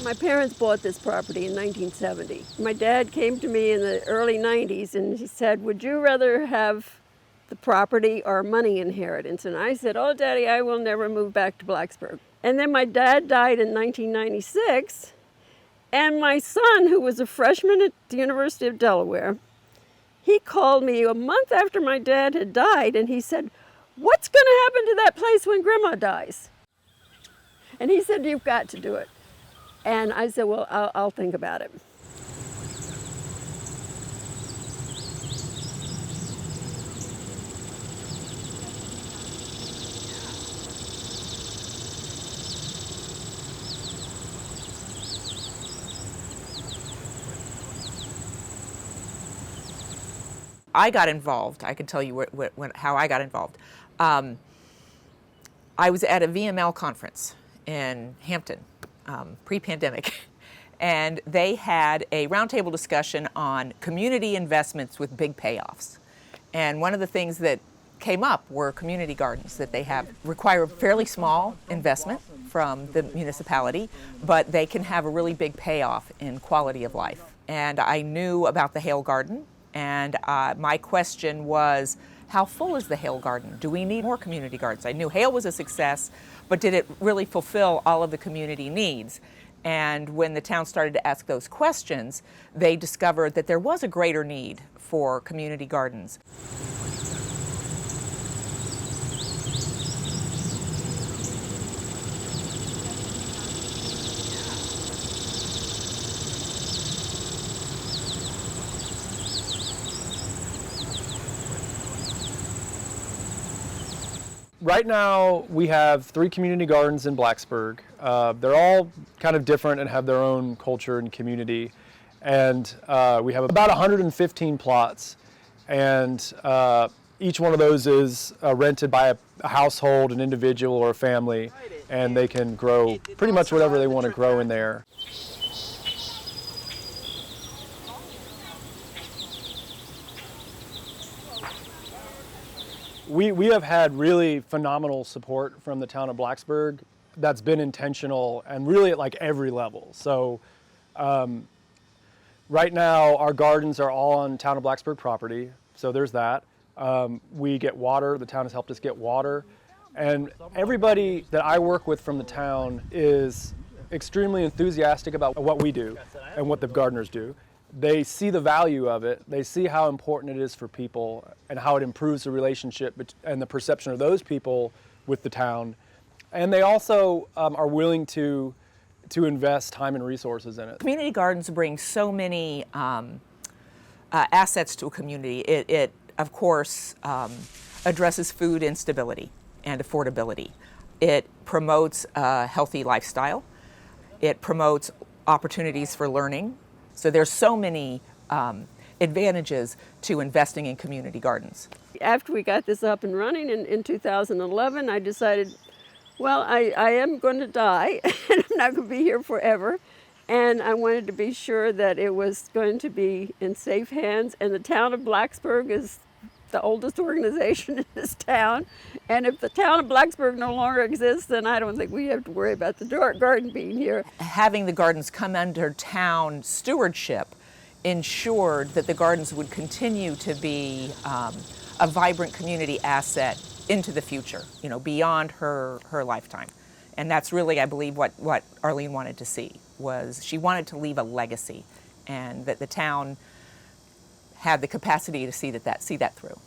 My parents bought this property in 1970. My dad came to me in the early 90s and he said, would you rather have the property or money inheritance? And I said, oh, Daddy, I will never move back to Blacksburg. And then my dad died in 1996, and my son, who was a freshman at the University of Delaware, he called me a month after my dad had died, and he said, what's going to happen to that place when Grandma dies? And he said, you've got to do it. And I said, well, I'll think about it. I got involved. I can tell you how I got involved. I was at a VML conference in Hampton, pre-pandemic, and they had a roundtable discussion on community investments with big payoffs. And one of the things that came up were community gardens that they require a fairly small investment from the municipality, but they can have a really big payoff in quality of life. And I knew about the Hale Garden, and my question was, how full is the Hale Garden? Do we need more community gardens? I knew Hale was a success, but did it really fulfill all of the community needs? And when the town started to ask those questions, they discovered that there was a greater need for community gardens. Right now, we have 3 community gardens in Blacksburg. They're all kind of different and have their own culture and community. And we have about 115 plots. And each one of those is rented by a household, an individual, or a family. And they can grow pretty much whatever they want to grow in there. We have had really phenomenal support from the town of Blacksburg that's been intentional and really at like every level. So right now our gardens are all on town of Blacksburg property, so there's that. We get water, the town has helped us get water, and everybody that I work with from the town is extremely enthusiastic about what we do and what the gardeners do. They see the value of it, they see how important it is for people and how it improves the relationship and the perception of those people with the town. And they also are willing to invest time and resources in it. Community gardens bring so many assets to a community. It of course, addresses food instability and affordability. It promotes a healthy lifestyle. It promotes opportunities for learning. So there's so many advantages to investing in community gardens. After we got this up and running in 2011, I decided, well, I am going to die, and I'm not going to be here forever. And I wanted to be sure that it was going to be in safe hands. And the town of Blacksburg is the oldest organization in this town. And if the town of Blacksburg no longer exists, then I don't think we have to worry about the garden being here. Having the gardens come under town stewardship ensured that the gardens would continue to be a vibrant community asset into the future, beyond her lifetime. And that's really, I believe, what Arlene wanted to see, was she wanted to leave a legacy, and that the town had the capacity to see that through.